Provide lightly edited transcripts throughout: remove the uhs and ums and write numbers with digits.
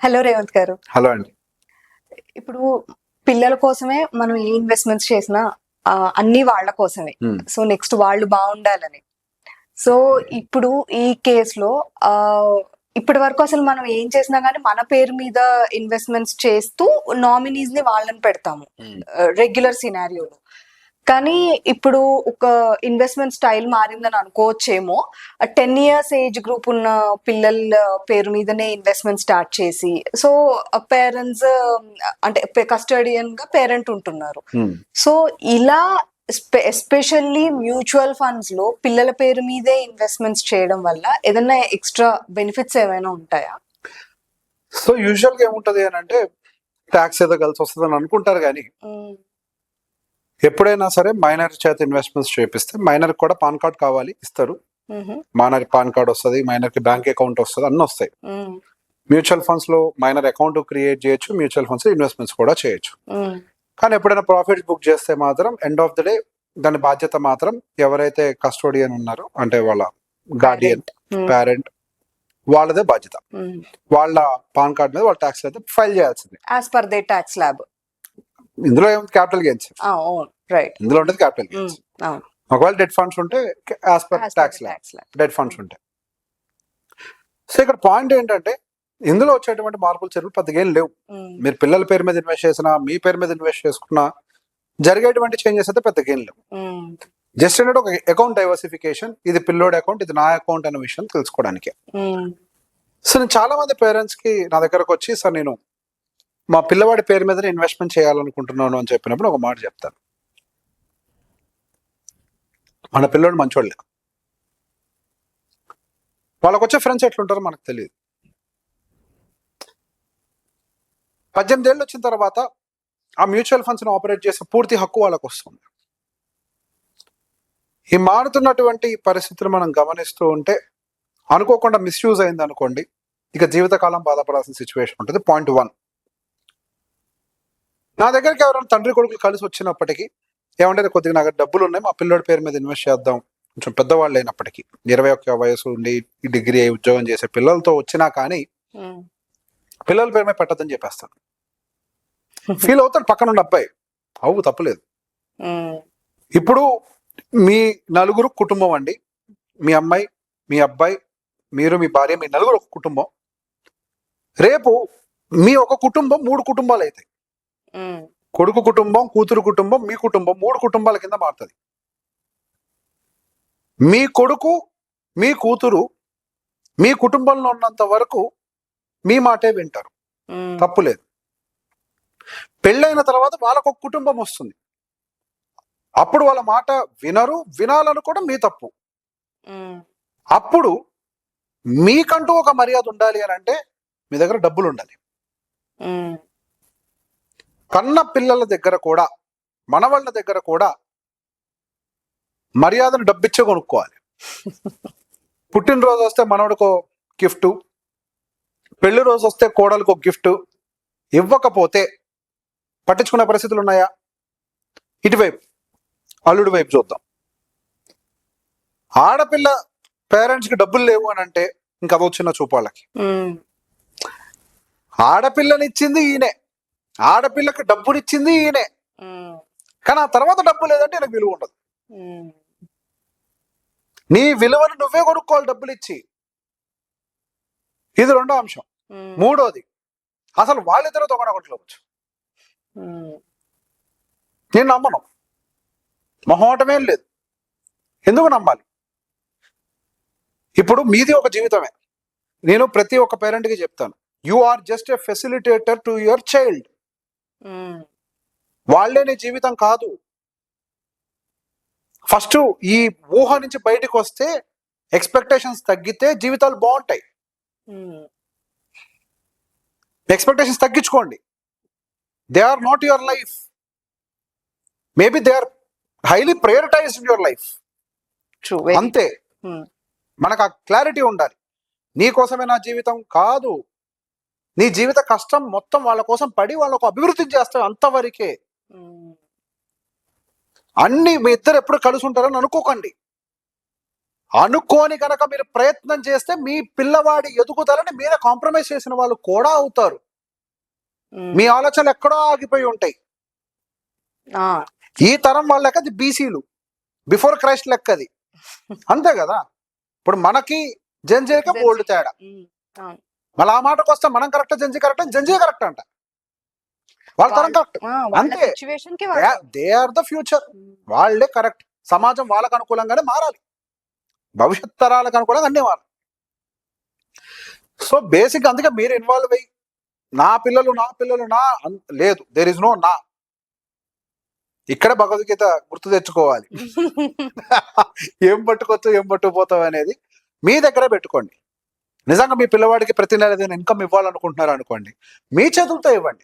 Hello Revanth గారు. Hello అండి. ఇప్పుడు పిల్లల కోసమే మనం ఏ ఇన్వెస్ట్మెంట్స్ చేసినా అన్ని వాళ్ళ కోసమే. సో నెక్స్ట్ వాళ్ళు బాగుండాలని. సో ఇప్పుడు ఈ కేసులో ఇప్పటి వరకు అసలు మనం ఏం చేసినా గానీ మన పేరు మీద ఇన్వెస్ట్మెంట్స్ చేస్తూ నామినీస్ ని వాళ్ళని పెడతాము రెగ్యులర్ సినారియోలో. కానీ ఇప్పుడు ఒక ఇన్వెస్ట్మెంట్ స్టైల్ మారిందని అనుకోవచ్చేమో. 10 years ఏజ్ గ్రూప్ ఉన్న పిల్లల పేరు మీదనే ఇన్వెస్ట్మెంట్ స్టార్ట్ చేసి, సో పేరెంట్స్ అంటే కస్టడియన్ గా పేరెంట్ ఉంటున్నారు. సో ఇలా ఎస్పెషల్లీ మ్యూచువల్ ఫండ్స్ లో పిల్లల పేరు మీదే ఇన్వెస్ట్మెంట్స్ చేయడం వల్ల ఏదైనా ఎక్స్ట్రా బెనిఫిట్స్ ఏమైనా ఉంటాయా? సో యూజువల్ గా ఏముంటది అని అంటే ట్యాక్స్ ఏదో కలిసి వస్తుంది అని అనుకుంటారు, కానీ ఎప్పుడైనా సరే మైనర్ చేత ఇన్వెస్ట్మెంట్స్ చేపిస్తే మైనర్ కూడా పాన్ కార్డ్ కావాలి, ఇస్తారు. మైనర్ పాన్ కార్డ్ వస్తుంది, మైనర్ కి బ్యాంక్ అకౌంట్ వస్తుంది, అన్ని వస్తాయి. మ్యూచువల్ ఫండ్స్ లో మైనర్ అకౌంట్ క్రియేట్ చేయొచ్చు, మ్యూచువల్ ఫండ్స్ ఇన్వెస్ట్మెంట్స్ కూడా చేయొచ్చు. కానీ ఎప్పుడైనా ప్రాఫిట్స్ బుక్ చేస్తే మాత్రం ఎండ్ ఆఫ్ ద డే దాని బాధ్యత మాత్రం ఎవరైతే కస్టోడియన్ ఉన్నారో అంటే వాళ్ళ గార్డియన్ పేరెంట్ వాళ్ళదే బాధ్యత. వాళ్ళ పాన్ కార్డ్ మీద వాళ్ళ ట్యాక్స్ అయితే ఫైల్ చేయాల్సింది as per they tax lab. ఇందులో ఏముంది? Capital gains. ఇందులో ఉంటుంది క్యాపిటల్ గెయిన్స్. ఒకవేళ డెట్ ఫండ్స్ ఉంటే as per tax debt funds ఉంటాయి. సో ఇక్కడ పాయింట్ ఏంటంటే ఇందులో వచ్చేటువంటి మార్పులు చెరువులు పెద్దగా ఏం లేవు. మీరు పిల్లల పేరు మీద ఇన్వెస్ట్ చేసినా, మీ పేరు మీద ఇన్వెస్ట్ చేసుకున్నా జరిగేటువంటి చేంజెస్ అయితే పెద్దగా ఏం లేవు. జస్ట్ ఏంటంటే ఒక అకౌంట్ డైవర్సిఫికేషన్, ఇది పిల్లోడి అకౌంట్, ఇది నా అకౌంట్ అనే విషయం తెలుసుకోవడానికి. సో నేను చాలా మంది పేరెంట్స్ కి నా దగ్గరకు వచ్చి, సార్ నేను మా పిల్లవాడి పేరు మీద ఇన్వెస్ట్మెంట్ చేయాలనుకుంటున్నాను అని చెప్పినప్పుడు ఒక మాట చెప్తాను. మన పిల్లోడు మంచోళ్ళే, వాళ్ళకు వచ్చే ఫ్రెండ్స్ ఎట్లుంటారో మనకు తెలియదు. 18 ఏళ్ళు వచ్చిన తర్వాత ఆ మ్యూచువల్ ఫండ్స్ ని ఆపరేట్ చేసే పూర్తి హక్కు వాళ్ళకు వస్తుంది. ఈ మారుతున్నటువంటి పరిస్థితులు మనం గమనిస్తూ ఉంటే అనుకోకుండా మిస్యూజ్ అయింది అనుకోండి, ఇక జీవితకాలం బాధపడాల్సిన సిచ్యువేషన్ ఉంటుంది. పాయింట్ 1, నా దగ్గరికి ఎవరైనా తండ్రి కొడుకులు కలిసి వచ్చినప్పటికీ ఏమంటే కొద్దిగా నాకు డబ్బులు ఉన్నాయి, మా పిల్లోడి పేరు మీద ఇన్వెస్ట్ చేద్దాం, కొంచెం పెద్దవాళ్ళు అయినప్పటికీ 21 వయసు ఉండి డిగ్రీ అయి ఉద్యోగం చేసే పిల్లలతో వచ్చినా కానీ పిల్లల పేరు మీద పెట్టద్దని చెప్పేస్తాను. ఫీల్ అవుతాడు పక్కన ఉన్న అబ్బాయి, అవు తప్పులేదు. ఇప్పుడు మీ నలుగురు కుటుంబం అండి, మీ అమ్మాయి, మీ అబ్బాయి, మీరు, మీ భార్య, మీ నలుగురు ఒక కుటుంబం. రేపు మీ ఒక కుటుంబం 3 కుటుంబాలు అవుతాయి. కొడుకు కుటుంబం, కూతురు కుటుంబం, మీ కుటుంబం 3 కుటుంబాల కింద మారుతుంది. మీ కొడుకు, మీ కూతురు మీ కుటుంబంలో ఉన్నంత వరకు మీ మాటే వింటారు, తప్పులేదు. పెళ్ళైన తర్వాత వాళ్ళకు ఒక కుటుంబం వస్తుంది, అప్పుడు వాళ్ళ మాట వినరు, వినాలని కూడా మీ తప్పు. అప్పుడు మీకంటూ ఒక మర్యాద ఉండాలి అని అంటే మీ దగ్గర డబ్బులు ఉండాలి. కన్న పిల్లల దగ్గర కూడా, మనవాళ్ళ దగ్గర కూడా మర్యాదను డబ్బిచ్చే కొనుక్కోవాలి. పుట్టినరోజు వస్తే మనవడికో గిఫ్ట్, పెళ్లి రోజు వస్తే కోడలికో గిఫ్ట్ ఇవ్వకపోతే పట్టించుకునే పరిస్థితులు ఉన్నాయా? ఇటువైపు అల్లుడి వైపు చూద్దాం. ఆడపిల్ల పేరెంట్స్ కి డబ్బులు లేవు అని అంటే ఇంకా అదో చిన్న చూపు వాళ్ళకి. ఆడపిల్లనిచ్చింది ఈయనే, ఆడపిల్లకి డబ్బునిచ్చింది ఈయనే, కానీ ఆ తర్వాత డబ్బు లేదంటే నాకు విలువ ఉండదు. నీ విలువను నువ్వే కొనుక్కోవాలి డబ్బులు ఇచ్చి. ఇది రెండో అంశం. మూడోది, అసలు వాళ్ళిద్దరూ దొంగనగొట్టుకోవచ్చు. నేను నమ్మను, మొహమాటమేం లేదు. ఎందుకు నమ్మాలి? ఇప్పుడు మీది ఒక జీవితమే. నేను ప్రతి ఒక్క పేరెంట్కి చెప్తాను, you are just a facilitator to your child. వాళ్ళే నీ జీవితం కాదు. ఫస్ట్ ఈ ఊహ నుంచి బయటకు వస్తే ఎక్స్పెక్టేషన్స్ తగ్గితే జీవితాలు బాగుంటాయి. ఎక్స్పెక్టేషన్స్ తగ్గించుకోండి. They are not your life, maybe they are highly prioritised in your life. అంతే. మనకు ఆ క్లారిటీ ఉండాలి. నీ కోసమే నా జీవితం కాదు, నీ జీవిత కష్టం మొత్తం వాళ్ళ కోసం పడి వాళ్ళకు అభివృద్ధి చేస్తావు, అంతవరకే. అన్ని మీ ఇద్దరు ఎప్పుడు కలిసి ఉంటారని అనుకోకండి. అనుకోని కనుక మీరు ప్రయత్నం చేస్తే మీ పిల్లవాడి ఎదుగుదలని మీరే కాంప్రమైజ్ చేసిన వాళ్ళు కూడా అవుతారు. మీ ఆలోచనలు ఎక్కడో ఆగిపోయి ఉంటాయి. ఈ తరం వాళ్ళ లెక్క అది బీసీలు, బిఫోర్ క్రైస్ట్ లెక్క అది, అంతే కదా. ఇప్పుడు మనకి జంజీకి బోల్డ్ తేడా. మళ్ళీ ఆ మాటకు వస్తే మనం కరెక్ట్, జంజీ కరెక్ట్, జంజీ కరెక్ట్ అంట, వాళ్ళ తరం కరెక్ట్. అంతే, దే ఆర్ ద ఫ్యూచర్, వాళ్ళే కరెక్ట్. సమాజం వాళ్ళకు అనుకూలంగానే మారాలి, భవిష్యత్ తరాలకు అనుకూలంగా అన్నీ మారాలి. సో బేసిక్ అందుకే మీరు ఇన్వాల్వ్ అయ్యి నా పిల్లలు నా లేదు, దేర్ ఇస్ నో నా. ఇక్కడే భగవద్గీత గుర్తు తెచ్చుకోవాలి. ఏం పట్టుకోవచ్చు ఏం పట్టుకుపోతావు అనేది మీ దగ్గరే పెట్టుకోండి. నిజంగా మీ పిల్లవాడికి ప్రతి నెల ఏదైనా ఇన్కమ్ ఇవ్వాలనుకుంటున్నారు అనుకోండి, మీ చేతులతో ఇవ్వండి.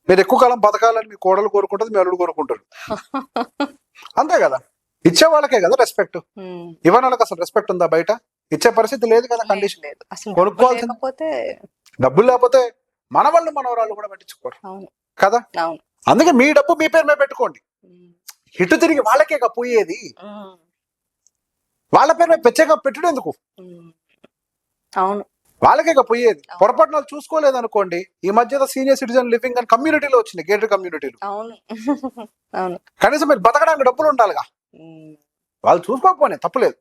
మీరు ఎక్కువ కాలం బతకాలని మీ కోడలు కోరుకుంటుంది, మీ అల్లుడు కోరుకుంటారు, అంతే కదా. ఇచ్చే వాళ్ళకే కదా రెస్పెక్ట్, ఇవ్వని వాళ్ళకి అసలు రెస్పెక్ట్ ఉందా? బయట ఇచ్చే పరిస్థితి లేదు కదా, కండిషన్ లేదు. కొనుక్కోవాల్సింది డబ్బులు లేకపోతే మన వాళ్ళు మనవరాళ్ళు కూడా పట్టించుకోరు కదా. అందుకే మీ డబ్బు మీ పేరు మీద పెట్టుకోండి. ఇటు తిరిగి వాళ్ళకే పోయేది, వాళ్ళ పేరు మీద పెచ్చగా పెట్టుడు ఎందుకు? అవును, వాళ్ళకే పోయేది. పొరపాటున చూసుకోలేదు అనుకోండి, ఈ మధ్య సీనియర్ సిటిజన్ లివింగ్ అని కమ్యూనిటీలో వచ్చినాయి, గేటెడ్ కమ్యూనిటీలు. కనీసం మీరు బతకడానికి డబ్బులు ఉండాలిగా. వాళ్ళు చూసుకోకపోనే తప్పులేదు,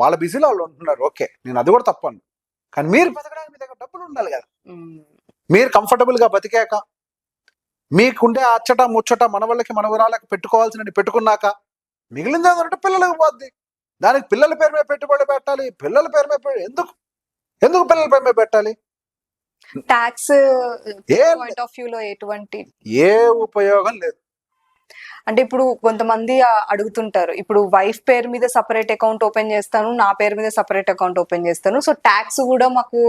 వాళ్ళ బిజీలో వాళ్ళు ఉంటున్నారు, ఓకే, నేను అది కూడా తప్పను. కానీ మీరు బతకడానికి మీ దగ్గర డబ్బులు ఉండాలి కదా. మీరు కంఫర్టబుల్ గా బతికాక, మీకుండే అచ్చట ముచ్చట మన వాళ్ళకి మనవరాలకి పెట్టుకోవాల్సిన పెట్టుకున్నాక, మిగిలింది ఏదంటే పిల్లలకు పోద్ది. దానికి పిల్లల పేరు మీద పెట్టుబడి పెట్టాలి, పిల్లల పేరు మీద ఎందుకు పిల్లల పేరు మీద పెట్టాలి? టాక్స్ పాయింట్ ఆఫ్ వ్యూ లో ఎటువంటి ఏ ఉపయోగం లేదు. అంటే ఇప్పుడు కొంతమంది అడుగుతుంటారు, ఇప్పుడు వైఫ్ పేరు మీద సపరేట్ అకౌంట్ ఓపెన్ చేస్తాను, నా పేరు మీద సపరేట్ అకౌంట్ ఓపెన్ చేస్తాను, సో ట్యాక్స్ కూడా మాకు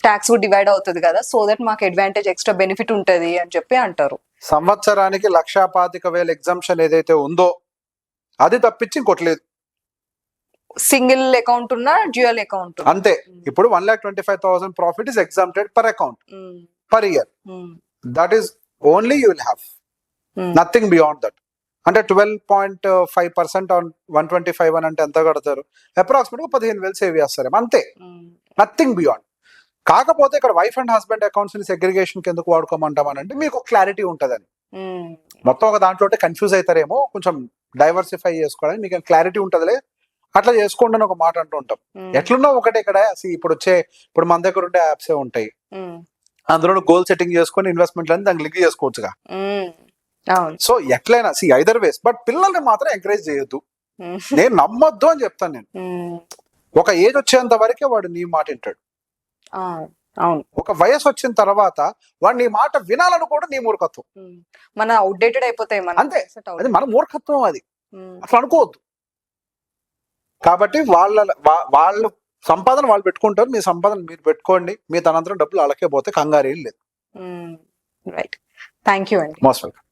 ట్యాక్స్ కూడా డివైడ్ అవుతుంది కదా, సో దట్ మాకు అడ్వాంటేజ్ ఎక్స్ట్రా బెనిఫిట్ ఉంటది అని చెప్పి అంటారు. సంవత్సరానికి 1,25,000 ఎగ్జామ్షన్ ఏదైతే ఉందో అది తప్పించి ఇంకోట్లేదు. సింగిల్ అకౌంట్ ఉన్నా డ్యూయల్ అకౌంట్ అంతే. ఇప్పుడు 1,25,000 profit is exempted per account per year. That is only you will have, nothing beyond that. అంటే 12.5% ఆన్ 125 అని అంటే ఎంత కడతారు? అప్రాక్సిమేట్ గా 15,000 సేవ్ చేస్తారు, అంతే, నథింగ్ బియాండ్. కాకపోతే ఇక్కడ వైఫ్ అండ్ హస్బెండ్ అకౌంట్స్ ని సెగ్రిగేషన్ కి ఎందుకు వాడుకోమంటామని అంటే మీకు క్లారిటీ ఉంటదని. మొత్తం ఒక దాంట్లో కన్ఫ్యూజ్ అవుతారేమో, కొంచెం డైవర్సిఫై చేసుకోవడానికి మీకు క్లారిటీ ఉంటదిలే, అట్లా చేసుకోండి అని ఒక మాట అంటూ ఉంటాం. ఎట్లున్నా ఒకటే ఇక్కడ ఇప్పుడు మన దగ్గర ఉండే యాప్స్ ఉంటాయి, అందులో గోల్ సెట్టింగ్ చేసుకొని ఇన్వెస్ట్మెంట్ అని దానికి లింక్ చేసుకోవచ్చుగా. సో ఎట్లయినా ఐదర్ వేస్, బట్ పిల్లల్ని మాత్రం ఎంకరేజ్ చేయొద్దు, నేను నమ్మొద్దు అని చెప్తాను నేను. ఒక ఏజ్ వచ్చేంత వరకే వాడు నీ మాట వింటాడు. ఒక వయసు వచ్చిన తర్వాత వాడు నీ మాట వినాలని కూడా నీ మూర్ఖత్వం. మన అవుట్డేటెడ్ అయిపోతాయి, అంతే, అది మన మూర్ఖత్వం, అది అట్లా అనుకోవద్దు. కాబట్టి వాళ్ళ సంపాదన వాళ్ళు పెట్టుకుంటారు, మీ సంపాదన మీరు పెట్టుకోండి, మీ తనంతరం డబ్బులు అలాగే పోతే కంగారు ఏం లేదు. రైట్, థ్యాంక్ యూ అండి. Most welcome.